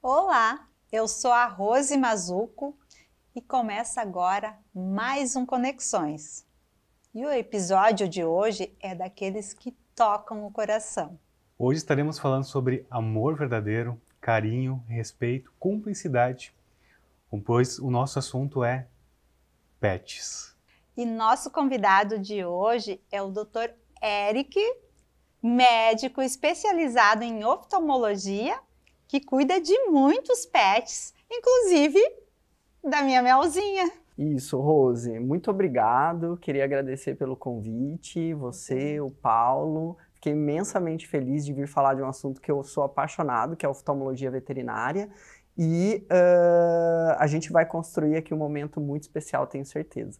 Olá, eu sou a Rose Mazuco e começa agora mais um Conexões. E o episódio de hoje é daqueles que tocam o coração. Hoje estaremos falando sobre amor verdadeiro, carinho, respeito, cumplicidade, pois o nosso assunto é pets. E nosso convidado de hoje é o Dr. Eric, médico especializado em oftalmologia, que cuida de muitos pets, inclusive da minha Melzinha. Isso, Rose, muito obrigado. Queria agradecer pelo convite, você, o Paulo. Fiquei imensamente feliz de vir falar de um assunto que eu sou apaixonado, que é a oftalmologia veterinária. E a gente vai construir aqui um momento muito especial, tenho certeza.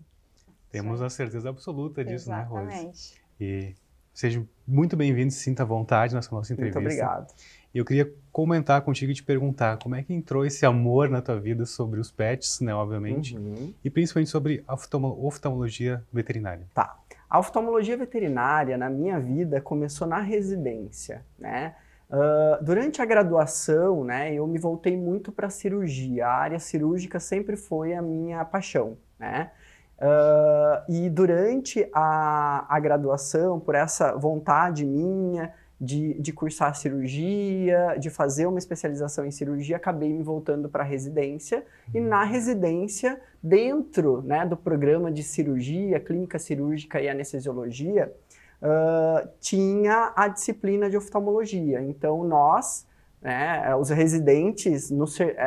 Temos a certeza absoluta disso, Exatamente. Né, Rose? E seja muito bem-vindo, se sinta à vontade nessa nossa entrevista. Muito obrigado. E eu queria comentar contigo e te perguntar como é que entrou esse amor na tua vida sobre os pets, né, obviamente, e principalmente sobre a oftalmologia veterinária. Tá. A oftalmologia veterinária, na minha vida, começou na residência, né? Durante a graduação, né, eu me voltei muito para a cirurgia. A área cirúrgica sempre foi a minha paixão, né? E durante a graduação, por essa vontade minha de cursar cirurgia, de fazer uma especialização em cirurgia, acabei me voltando para a residência. E na residência, dentro, né, do programa de cirurgia, clínica cirúrgica e anestesiologia, tinha a disciplina de oftalmologia. Então nós, né, os residentes,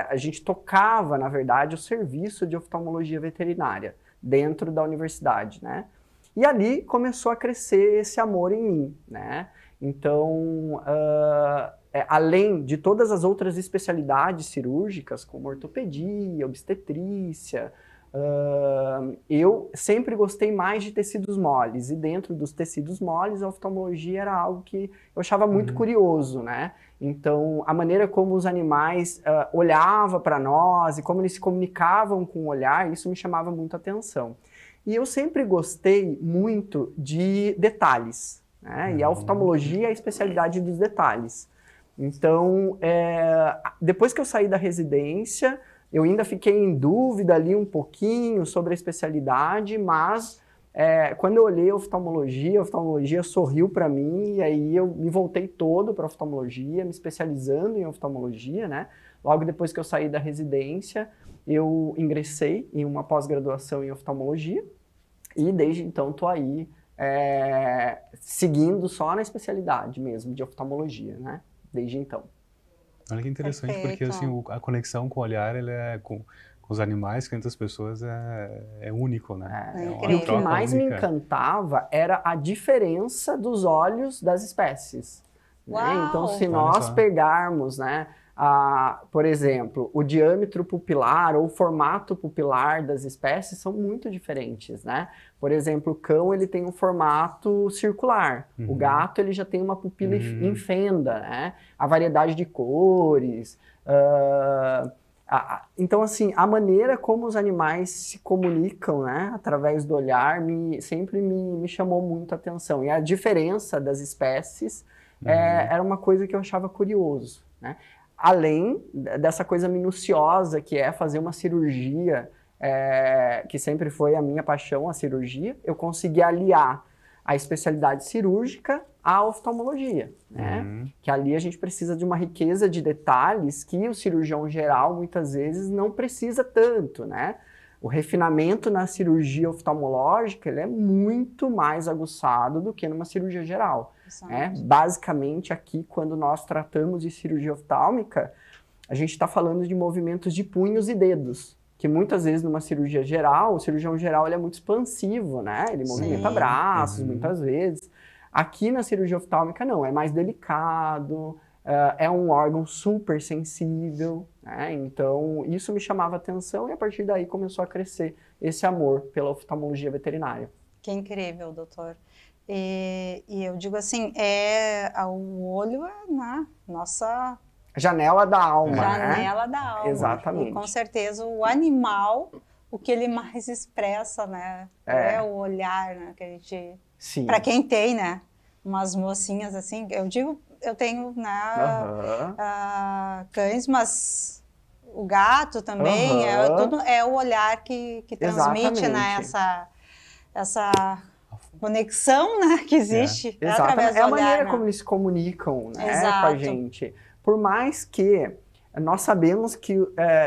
a gente tocava, na verdade, o serviço de oftalmologia veterinária dentro da universidade, né? E ali começou a crescer esse amor em mim, né? Então, além de todas as outras especialidades cirúrgicas, como ortopedia, obstetrícia, eu sempre gostei mais de tecidos moles. E dentro dos tecidos moles, a oftalmologia era algo que eu achava muito curioso, né? Então, a maneira como os animais olhavam para nós e como eles se comunicavam com o olhar, isso me chamava muito a atenção. E eu sempre gostei muito de detalhes, né? E a oftalmologia é a especialidade dos detalhes. Então, depois que eu saí da residência, eu ainda fiquei em dúvida ali um pouquinho sobre a especialidade, mas quando eu olhei a oftalmologia sorriu para mim, e aí eu me voltei todo para oftalmologia, me especializando em oftalmologia, né? Logo depois que eu saí da residência, eu ingressei em uma pós-graduação em oftalmologia, e desde então estou aí seguindo só na especialidade mesmo de oftalmologia, né? Desde então. Olha que interessante, Perfeito. porque assim, a conexão com o olhar, com os animais, com outras pessoas, é único, né? Incrível. E o que mais me encantava era a diferença dos olhos das espécies. Né? Então, se nós pegarmos, né, por exemplo, o diâmetro pupilar ou o formato pupilar das espécies são muito diferentes, né? Por exemplo, o cão ele tem um formato circular, o gato ele já tem uma pupila em fenda, né? A variedade de cores, então assim, a maneira como os animais se comunicam, né, através do olhar, sempre me chamou muito a atenção. E a diferença das espécies era uma coisa que eu achava curioso, né? Além dessa coisa minuciosa que é fazer uma cirurgia, que sempre foi a minha paixão, a cirurgia, eu consegui aliar a especialidade cirúrgica à oftalmologia, né? Que ali a gente precisa de uma riqueza de detalhes que o cirurgião geral muitas vezes não precisa tanto, né? O refinamento na cirurgia oftalmológica ele é muito mais aguçado do que numa cirurgia geral. Basicamente, aqui, quando nós tratamos de cirurgia oftálmica, a gente está falando de movimentos de punhos e dedos, que muitas vezes numa cirurgia geral, o cirurgião geral ele é muito expansivo, né? Ele movimenta braços muitas vezes. Aqui na cirurgia oftálmica não, é mais delicado, é um órgão super sensível, né? Então isso me chamava atenção e a partir daí começou a crescer esse amor pela oftalmologia veterinária. Que incrível, doutor. E eu digo assim, o olho é na nossa... Janela da alma, Janela né? da alma. Exatamente. E com certeza o animal, o que ele mais expressa, né? É o olhar, né? Que a gente... Sim. Para quem tem, né? Umas mocinhas assim, eu digo eu tenho cães, mas o gato também, é o olhar que transmite, né, essa conexão, né, que existe. Através do é a olhar, maneira né? como eles se comunicam, né, Exato. com a gente. Por mais que nós sabemos que,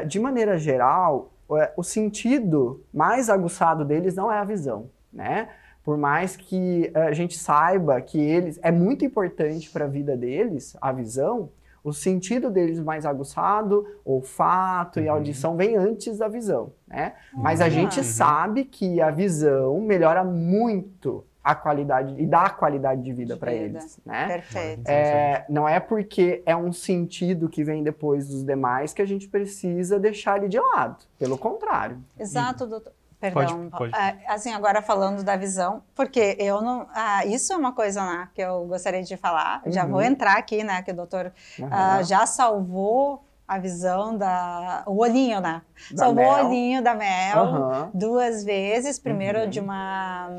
de maneira geral, o sentido mais aguçado deles não é a visão, né? Por mais que a gente saiba que é muito importante para a vida deles, a visão, o sentido deles mais aguçado, olfato e audição vem antes da visão, né? Mas a gente sabe que a visão melhora muito a qualidade e dá qualidade de vida para eles, né? Perfeito. Não é porque é um sentido que vem depois dos demais que a gente precisa deixar ele de lado. Pelo contrário. Exato, doutor. Perdão, pode. Assim, agora falando da visão, porque eu não... isso é uma coisa, né, que eu gostaria de falar. Já vou entrar aqui, né, que o doutor já salvou a visão o olhinho, né? Salvou o olhinho da Mel 2 vezes. Primeiro de uma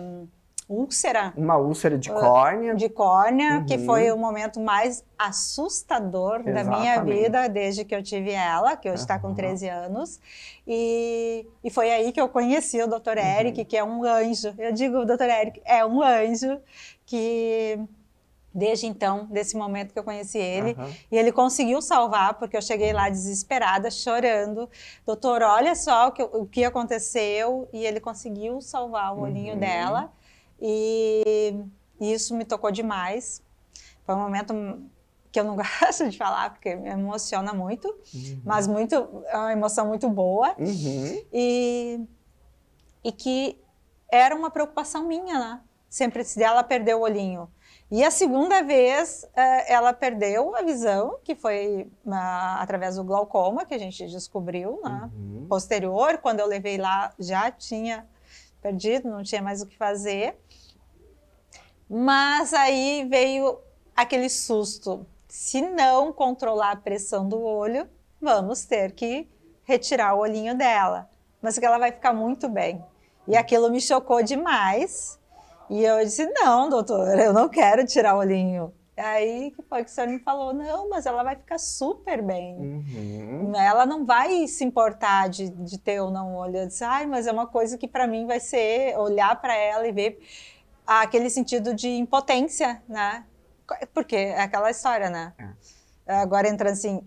úlcera. Uma úlcera de córnea. De córnea, que foi o momento mais assustador da minha vida desde que eu tive ela, que hoje está com 13 anos. E foi aí que eu conheci o Dr. Eric, que é um anjo. Eu digo, o Dr. Eric é um anjo que... Desde então, desse momento que eu conheci ele, e ele conseguiu salvar, porque eu cheguei lá desesperada, chorando. Doutor, olha só o que aconteceu, e ele conseguiu salvar o olhinho dela, e isso me tocou demais. Foi um momento que eu não gosto de falar, porque me emociona muito, mas é uma emoção muito boa, e que era uma preocupação minha, né? Sempre se ela perdeu o olhinho. E a segunda vez, ela perdeu a visão, que foi através do glaucoma, que a gente descobriu, né? Posterior, quando eu levei lá, já tinha perdido, não tinha mais o que fazer. Mas aí veio aquele susto. Se não controlar a pressão do olho, vamos ter que retirar o olhinho dela. Mas que ela vai ficar muito bem. E aquilo me chocou demais. E eu disse, não, doutor, eu não quero tirar o olhinho. Aí que foi que o senhor me falou, não, mas ela vai ficar super bem. Ela não vai se importar de ter ou não olho. Eu disse, mas é uma coisa que para mim vai ser olhar para ela e ver aquele sentido de impotência, né? Porque é aquela história, né? Agora entrando assim,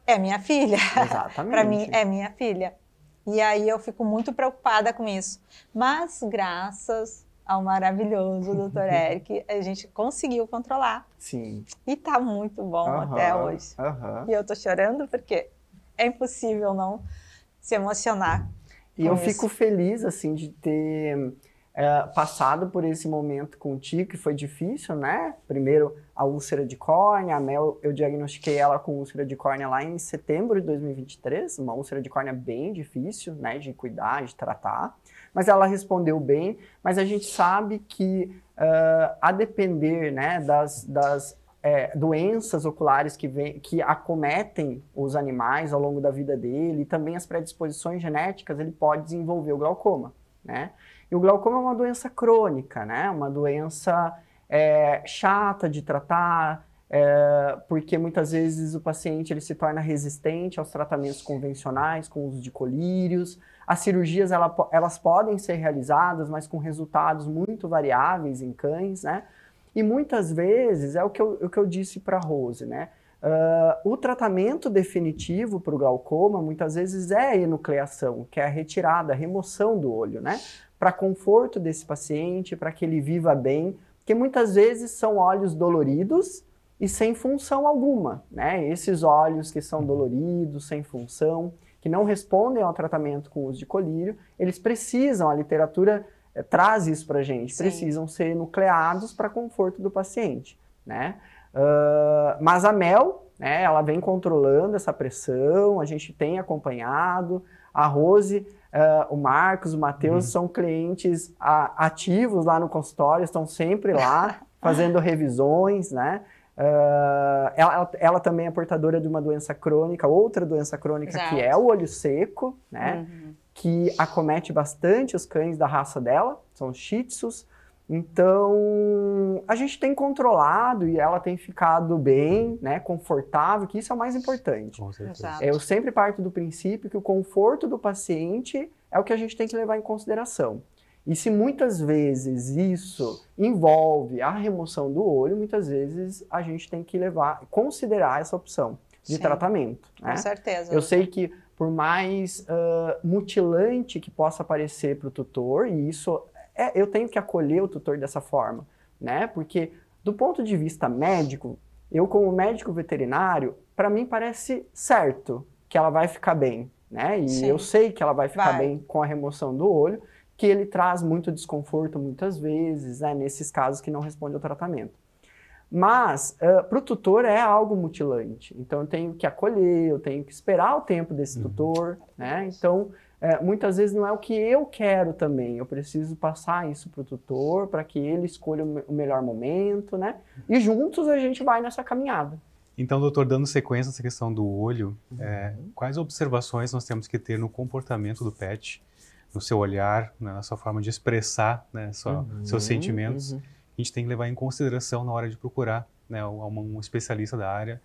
é minha filha. Exatamente. Para mim, é minha filha. E aí eu fico muito preocupada com isso. Mas graças ao maravilhoso Dr. Eric, a gente conseguiu controlar. Sim. E tá muito bom até hoje. E eu tô chorando porque é impossível não se emocionar. E eu fico feliz, assim, de ter passado por esse momento contigo, que foi difícil, né? Primeiro, a úlcera de córnea. A Mel, eu diagnostiquei ela com úlcera de córnea lá em setembro de 2023. Uma úlcera de córnea bem difícil, né? De cuidar, de tratar. Mas ela respondeu bem, mas a gente sabe que, a depender, né, das doenças oculares que acometem os animais ao longo da vida dele, e também as predisposições genéticas, ele pode desenvolver o glaucoma, né? E o glaucoma é uma doença crônica, né? Uma doença chata de tratar, porque muitas vezes o paciente ele se torna resistente aos tratamentos convencionais, com uso de colírios. As cirurgias, elas podem ser realizadas, mas com resultados muito variáveis em cães, né? E muitas vezes, é o que eu disse para a Rose, né? O tratamento definitivo para o glaucoma, muitas vezes, é a enucleação, que é a retirada, a remoção do olho, né? Para conforto desse paciente, para que ele viva bem, porque muitas vezes são olhos doloridos e sem função alguma, né? Esses olhos que são doloridos, sem função, que não respondem ao tratamento com uso de colírio, eles precisam, a literatura traz isso para a gente, precisam ser enucleados para conforto do paciente, né? Mas a Mel, né, ela vem controlando essa pressão, a gente tem acompanhado, a Rose, o Marcos, o Matheus são clientes ativos lá no consultório, estão sempre lá fazendo revisões, né? Ela também é portadora de uma doença crônica, outra doença crônica, que é o olho seco, né? Que acomete bastante os cães da raça dela, são os Shih Tzus. Então, a gente tem controlado e ela tem ficado bem, né, confortável, que isso é o mais importante. Com certeza. Exato. Eu sempre parto do princípio que o conforto do paciente é o que a gente tem que levar em consideração. E se muitas vezes isso envolve a remoção do olho, muitas vezes a gente tem que considerar essa opção de Sim, tratamento, com né? certeza. Eu sei que por mais mutilante que possa parecer para o tutor, e isso eu tenho que acolher o tutor dessa forma, né? Porque do ponto de vista médico, eu como médico veterinário, para mim parece certo que ela vai ficar bem, né? E Sim. eu sei que ela vai ficar Vai. bem com a remoção do olho, que ele traz muito desconforto muitas vezes, né? Nesses casos que não respondem ao tratamento. Mas, para o tutor é algo mutilante, então eu tenho que acolher, eu tenho que esperar o tempo desse tutor, né? Então, muitas vezes não é o que eu quero também, eu preciso passar isso para o tutor, para que ele escolha o melhor momento, né? E juntos a gente vai nessa caminhada. Então, doutor, dando sequência nessa questão do olho, quais observações nós temos que ter no comportamento do pet, no seu olhar, na sua forma de expressar, né, seus sentimentos, a gente tem que levar em consideração na hora de procurar, né, um especialista da área,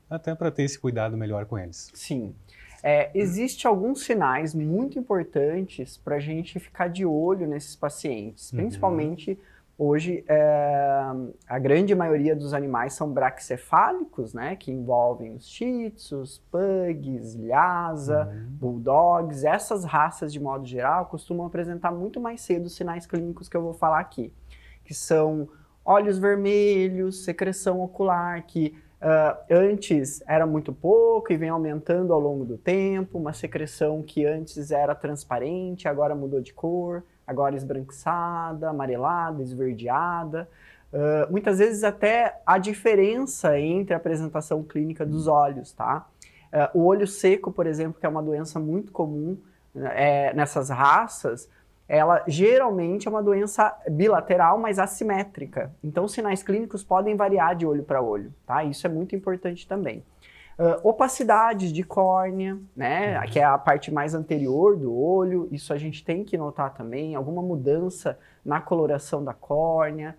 até para ter esse cuidado melhor com eles. Sim. Existem alguns sinais muito importantes para a gente ficar de olho nesses pacientes, principalmente hoje a grande maioria dos animais são braquicefálicos, né, que envolvem os shih tzus, pugs, lhasa, bulldogs. Essas raças, de modo geral, costumam apresentar muito mais cedo os sinais clínicos que eu vou falar aqui, que são olhos vermelhos, secreção ocular, que antes era muito pouco e vem aumentando ao longo do tempo, uma secreção que antes era transparente, agora mudou de cor, agora esbranquiçada, amarelada, esverdeada. Muitas vezes até a diferença entre a apresentação clínica dos olhos, tá? O olho seco, por exemplo, que é uma doença muito comum nessas raças, ela geralmente é uma doença bilateral, mas assimétrica. Então, os sinais clínicos podem variar de olho para olho, tá? Isso é muito importante também. Opacidades de córnea, né? Que é a parte mais anterior do olho, isso a gente tem que notar também. Alguma mudança na coloração da córnea,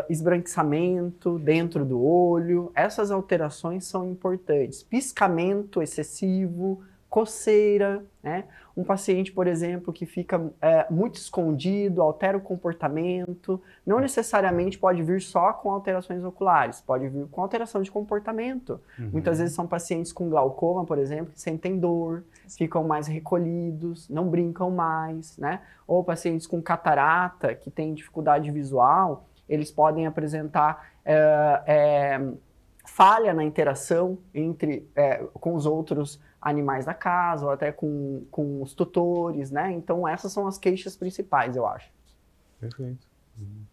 esbranquiçamento dentro do olho, essas alterações são importantes. Piscamento excessivo, coceira, né? Um paciente, por exemplo, que fica muito escondido, altera o comportamento, não necessariamente pode vir só com alterações oculares, pode vir com alteração de comportamento. Muitas vezes são pacientes com glaucoma, por exemplo, que sentem dor, ficam mais recolhidos, não brincam mais, né? Ou pacientes com catarata, que têm dificuldade visual, eles podem apresentar falha na interação com os outros animais da casa, ou até com os tutores, né? Então, essas são as queixas principais, eu acho. Perfeito.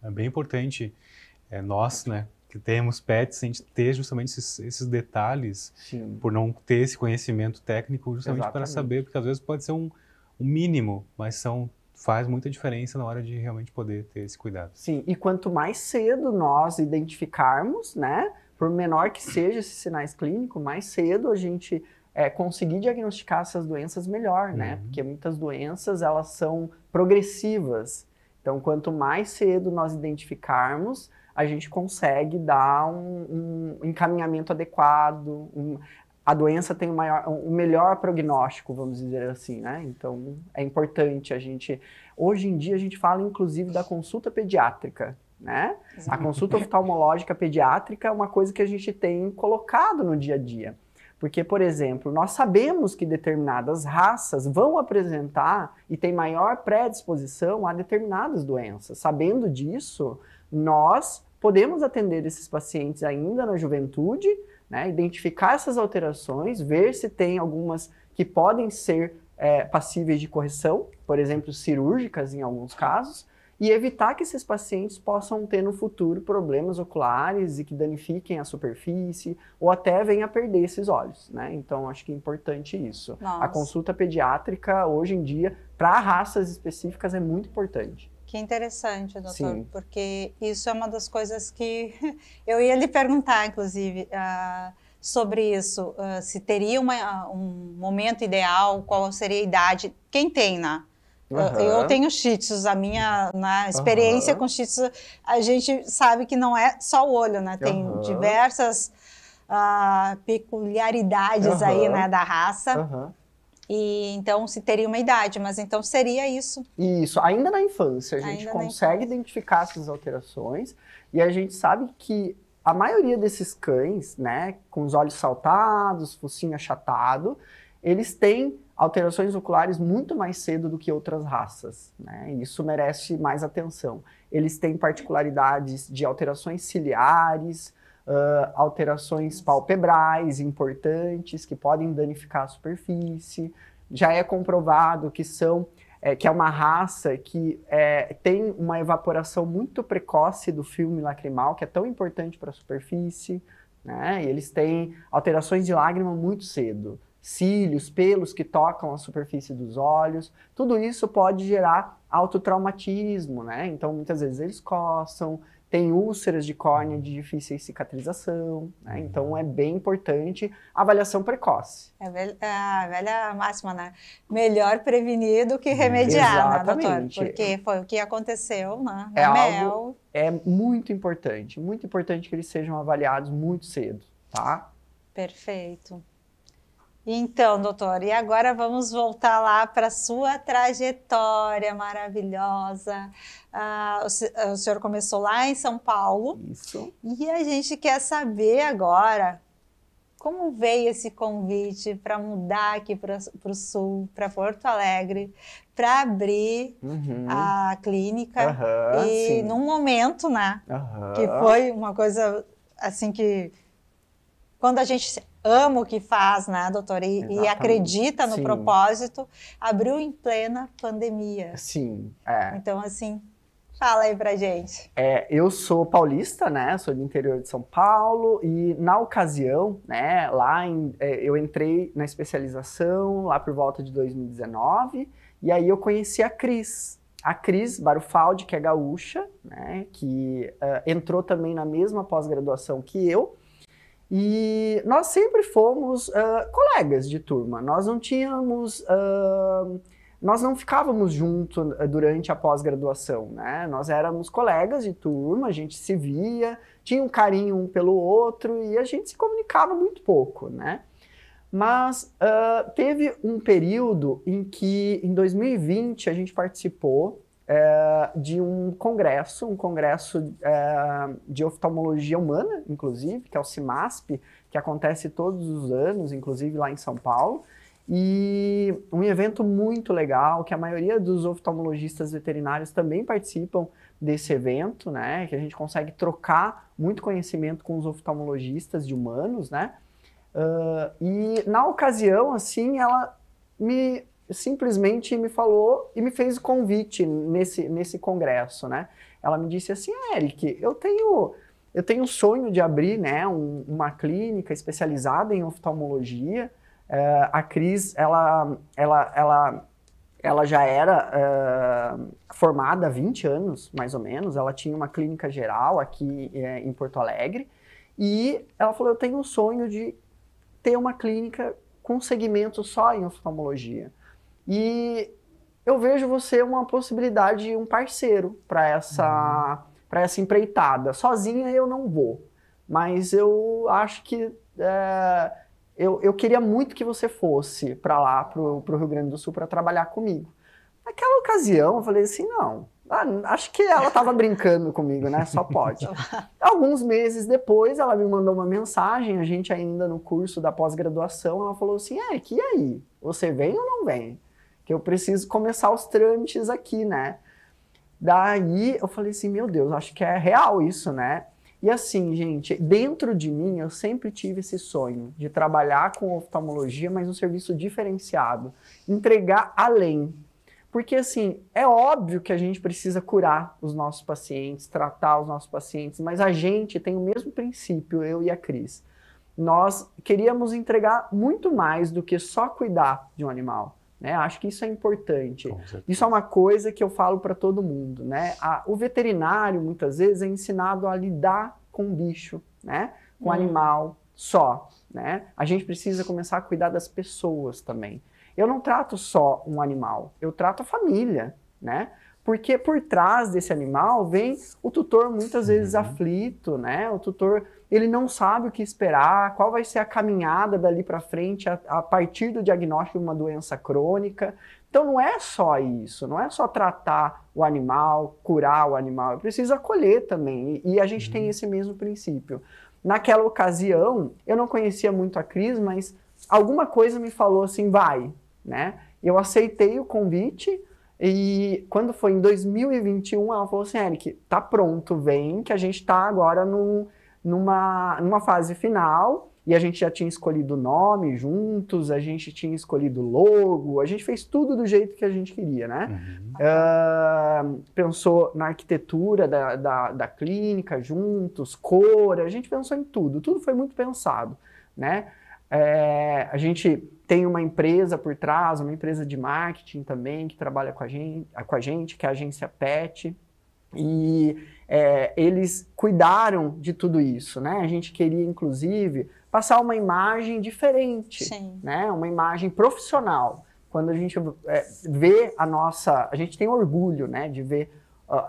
É bem importante nós, né, que temos pets, a gente ter justamente esses detalhes, Sim. por não ter esse conhecimento técnico, justamente para saber, porque às vezes pode ser um mínimo, mas faz muita diferença na hora de realmente poder ter esse cuidado. Sim, e quanto mais cedo nós identificarmos, né, por menor que seja esses sinais clínicos, mais cedo a gente conseguir diagnosticar essas doenças melhor, né? Porque muitas doenças, elas são progressivas. Então, quanto mais cedo nós identificarmos, a gente consegue dar um encaminhamento adequado, a doença tem um melhor prognóstico, vamos dizer assim, né? Então, é importante a gente... Hoje em dia, a gente fala, inclusive, da consulta pediátrica, né? A consulta oftalmológica pediátrica é uma coisa que a gente tem colocado no dia a dia. Porque, por exemplo, nós sabemos que determinadas raças vão apresentar e têm maior predisposição a determinadas doenças. Sabendo disso, nós podemos atender esses pacientes ainda na juventude, né, identificar essas alterações, ver se tem algumas que podem ser passíveis de correção, por exemplo, cirúrgicas em alguns casos, e evitar que esses pacientes possam ter no futuro problemas oculares e que danifiquem a superfície ou até venham a perder esses olhos, né? Então, acho que é importante isso. Nossa. A consulta pediátrica, hoje em dia, para raças específicas, é muito importante. Que interessante, doutor, Sim. porque isso é uma das coisas que eu ia lhe perguntar, inclusive, sobre isso, se teria um momento ideal, qual seria a idade, quem tem, né? Eu tenho shih tzus, na experiência com shih tzus, a gente sabe que não é só o olho, né? Tem diversas peculiaridades aí, né, da raça. E então se teria uma idade, mas então seria isso. Isso, ainda na infância a gente consegue identificar essas alterações e a gente sabe que a maioria desses cães, né, com os olhos saltados, focinho achatado, eles têm alterações oculares muito mais cedo do que outras raças, né? Isso merece mais atenção. Eles têm particularidades de alterações ciliares, alterações palpebrais importantes que podem danificar a superfície. Já é comprovado que que é uma raça que tem uma evaporação muito precoce do filme lacrimal, que é tão importante para a superfície, né? E eles têm alterações de lágrima muito cedo. Cílios, pelos que tocam a superfície dos olhos, tudo isso pode gerar autotraumatismo, né? Então, muitas vezes eles coçam, tem úlceras de córnea de difícil cicatrização, né? Então é bem importante a avaliação precoce. É a velha máxima, né? Melhor prevenir do que remediar, exatamente, né, doutor? Porque foi o que aconteceu, né? É muito importante que eles sejam avaliados muito cedo, tá? Perfeito. Então, doutor, e agora vamos voltar lá para a sua trajetória maravilhosa. O senhor começou lá em São Paulo. Isso. E a gente quer saber agora como veio esse convite para mudar aqui para o Sul, para Porto Alegre, para abrir a clínica. E sim. num momento, né, que foi uma coisa assim que quando a gente ama o que faz, né, doutora, e acredita no propósito, abriu em plena pandemia. Sim. Então, assim, fala aí pra gente. Eu sou paulista, né, sou do interior de São Paulo, e na ocasião, né, eu entrei na especialização lá por volta de 2019, e aí eu conheci a Cris Barufaldi, que é gaúcha, né, que entrou também na mesma pós-graduação que eu. E nós sempre fomos colegas de turma, nós não ficávamos juntos durante a pós-graduação, né? Nós éramos colegas de turma, a gente se via, tinha um carinho um pelo outro e a gente se comunicava muito pouco, né? Mas teve um período em que, em 2020, a gente participou de um congresso de oftalmologia humana, inclusive, que é o CIMASP, que acontece todos os anos, inclusive lá em São Paulo, e um evento muito legal, que a maioria dos oftalmologistas veterinários também participam desse evento, né, que a gente consegue trocar muito conhecimento com os oftalmologistas de humanos, né, e na ocasião, assim, ela simplesmente me falou e me fez o convite nesse congresso, né? Ela me disse assim, Eric, eu tenho um sonho de abrir, né, uma clínica especializada em oftalmologia. A Cris, ela já era formada há 20 anos, mais ou menos. Ela tinha uma clínica geral aqui em Porto Alegre. E ela falou, eu tenho um sonho de ter uma clínica com segmento só em oftalmologia. E eu vejo você uma possibilidade, um parceiro para essa empreitada. Sozinha eu não vou, mas eu acho que eu queria muito que você fosse para lá, para o Rio Grande do Sul, para trabalhar comigo. Naquela ocasião eu falei assim, não, acho que ela estava brincando comigo, né? Só pode. Alguns meses depois ela me mandou uma mensagem, a gente ainda no curso da pós-graduação, ela falou assim, e aí, você vem ou não vem? Que eu preciso começar os trâmites aqui, né? Daí eu falei assim, meu Deus, acho que é real isso, né? E assim, gente, dentro de mim eu sempre tive esse sonho de trabalhar com oftalmologia, mas um serviço diferenciado, entregar além. Porque assim, é óbvio que a gente precisa curar os nossos pacientes, tratar os nossos pacientes, mas a gente tem o mesmo princípio, eu e a Cris. Nós queríamos entregar muito mais do que só cuidar de um animal. Né? Acho que isso é importante. Isso é uma coisa que eu falo para todo mundo. Né? O veterinário, muitas vezes, é ensinado a lidar com o bicho, né? Com o animal só. Né? A gente precisa começar a cuidar das pessoas também. eu não trato só um animal, eu trato a família, né? Porque por trás desse animal vem o tutor muitas vezes aflito, né? O tutor, ele não sabe o que esperar, qual vai ser a caminhada dali para frente a partir do diagnóstico de uma doença crônica. Então não é só isso, não é só tratar o animal, curar o animal, eu preciso acolher também. E a gente tem esse mesmo princípio. Naquela ocasião, eu não conhecia muito a Cris, mas alguma coisa me falou assim, vai, né? Eu aceitei o convite. E quando foi em 2021, ela falou assim, Eric, tá pronto, vem, que a gente tá agora numa fase final, e a gente já tinha escolhido o nome juntos, a gente tinha escolhido o logo, a gente fez tudo do jeito que a gente queria, né? Pensou na arquitetura da clínica juntos, cor, a gente pensou em tudo foi muito pensado, né? A gente tem uma empresa por trás, uma empresa de marketing também, que trabalha com a gente, que é a agência PET, e eles cuidaram de tudo isso, né? A gente queria, inclusive, passar uma imagem diferente, né? Uma imagem profissional. Quando a gente vê a gente tem orgulho, né, de ver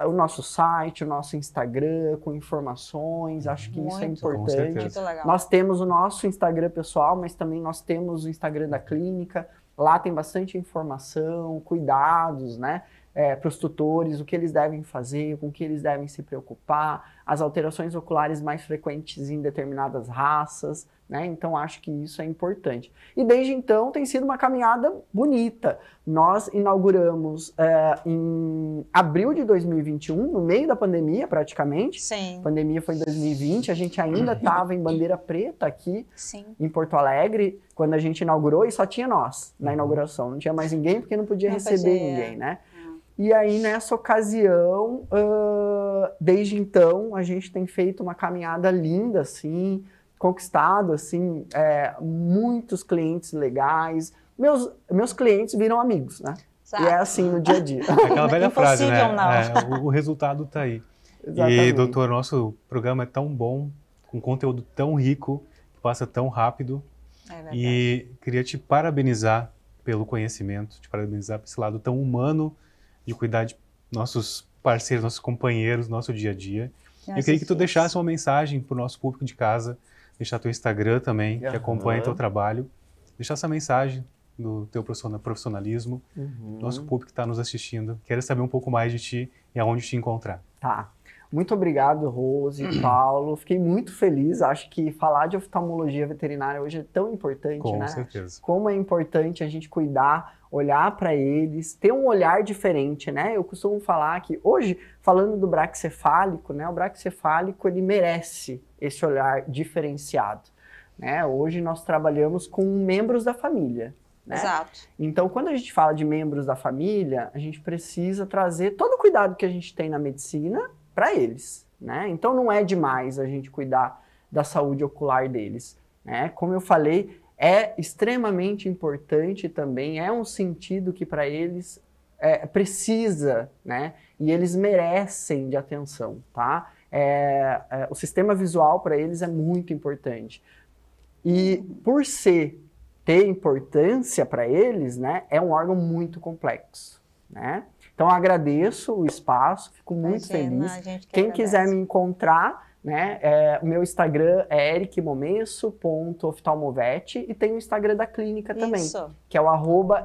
o nosso site, o nosso Instagram com informações, acho que isso é importante. Muito legal. Nós temos o nosso Instagram pessoal, mas também nós temos o Instagram da clínica, lá tem bastante informação, cuidados, né, para os tutores, o que eles devem fazer, com o que eles devem se preocupar, as alterações oculares mais frequentes em determinadas raças, né? Então acho que isso é importante. E desde então tem sido uma caminhada bonita. Nós inauguramos em abril de 2021, no meio da pandemia praticamente. Sim. A pandemia foi em 2020, a gente ainda estava em bandeira preta aqui em Porto Alegre, quando a gente inaugurou, e só tinha nós na inauguração. Não tinha mais ninguém porque não podia receber ninguém, né? E aí, nessa ocasião, desde então, a gente tem feito uma caminhada linda, assim, conquistado, assim, muitos clientes legais. Meus clientes viram amigos, né? Exato. E é assim no dia a dia. Aquela velha frase, né? Não. O resultado tá aí. Exatamente. E, doutor, nosso programa é tão bom, com conteúdo tão rico, passa tão rápido. E queria te parabenizar pelo conhecimento, te parabenizar por esse lado tão humano de cuidar de nossos parceiros, nossos companheiros, nosso dia a dia. Eu queria que tu deixasse uma mensagem para o nosso público de casa, deixar teu Instagram também, que acompanha teu trabalho, deixar essa mensagem do teu profissionalismo, nosso público que está nos assistindo, quero saber um pouco mais de ti e aonde te encontrar. Tá. Muito obrigado, Rose, Paulo. Fiquei muito feliz. Acho que falar de oftalmologia veterinária hoje é tão importante, né? Com certeza. Como é importante a gente cuidar, olhar para eles, ter um olhar diferente, né? Eu costumo falar que hoje, falando do braquicefálico, né? O braquicefálico, ele merece esse olhar diferenciado, né? Hoje nós trabalhamos com membros da família, né? Exato. Então, quando a gente fala de membros da família, a gente precisa trazer todo o cuidado que a gente tem na medicina para eles, né? Então não é demais a gente cuidar da saúde ocular deles, né? Como eu falei, é extremamente importante também, é um sentido que para eles precisa, né? E eles merecem de atenção, tá? O sistema visual para eles é muito importante. E por ter importância para eles, né? É um órgão muito complexo, né? Então, eu agradeço o espaço, fico muito feliz. Quem quiser me encontrar, né, o meu Instagram é ericmomesso.oftalmovet e tem o Instagram da clínica também, que é o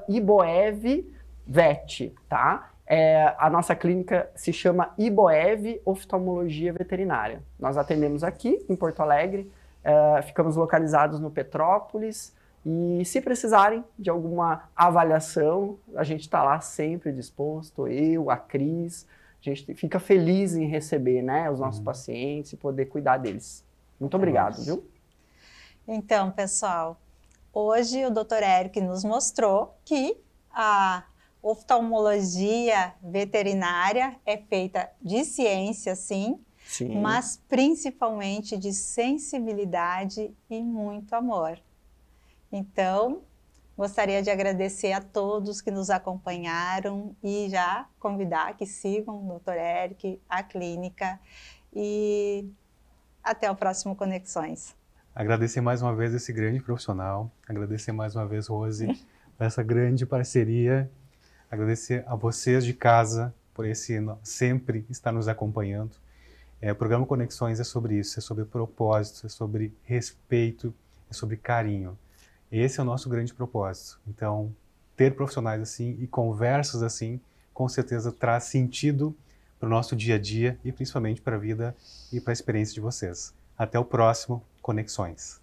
@iboevvet, tá? A nossa clínica se chama Iboev Oftalmologia Veterinária. Nós atendemos aqui em Porto Alegre, ficamos localizados no Petrópolis. E se precisarem de alguma avaliação, a gente está lá sempre disposto, eu, a Cris, a gente fica feliz em receber, né, os nossos pacientes e poder cuidar deles. Muito obrigado, viu? Então, pessoal, hoje o Dr. Eric nos mostrou que a oftalmologia veterinária é feita de ciência, sim, mas principalmente de sensibilidade e muito amor. Então, gostaria de agradecer a todos que nos acompanharam e já convidar que sigam o Dr. Eric, a clínica, e até o próximo Conexões. Agradecer mais uma vez esse grande profissional, agradecer mais uma vez, Rose, essa grande parceria. Agradecer a vocês de casa por sempre estar nos acompanhando. O programa Conexões é sobre isso, é sobre propósito, é sobre respeito, é sobre carinho. Esse é o nosso grande propósito. Então, ter profissionais assim e conversas assim, com certeza traz sentido para o nosso dia a dia e principalmente para a vida e para a experiência de vocês. Até o próximo Conexões.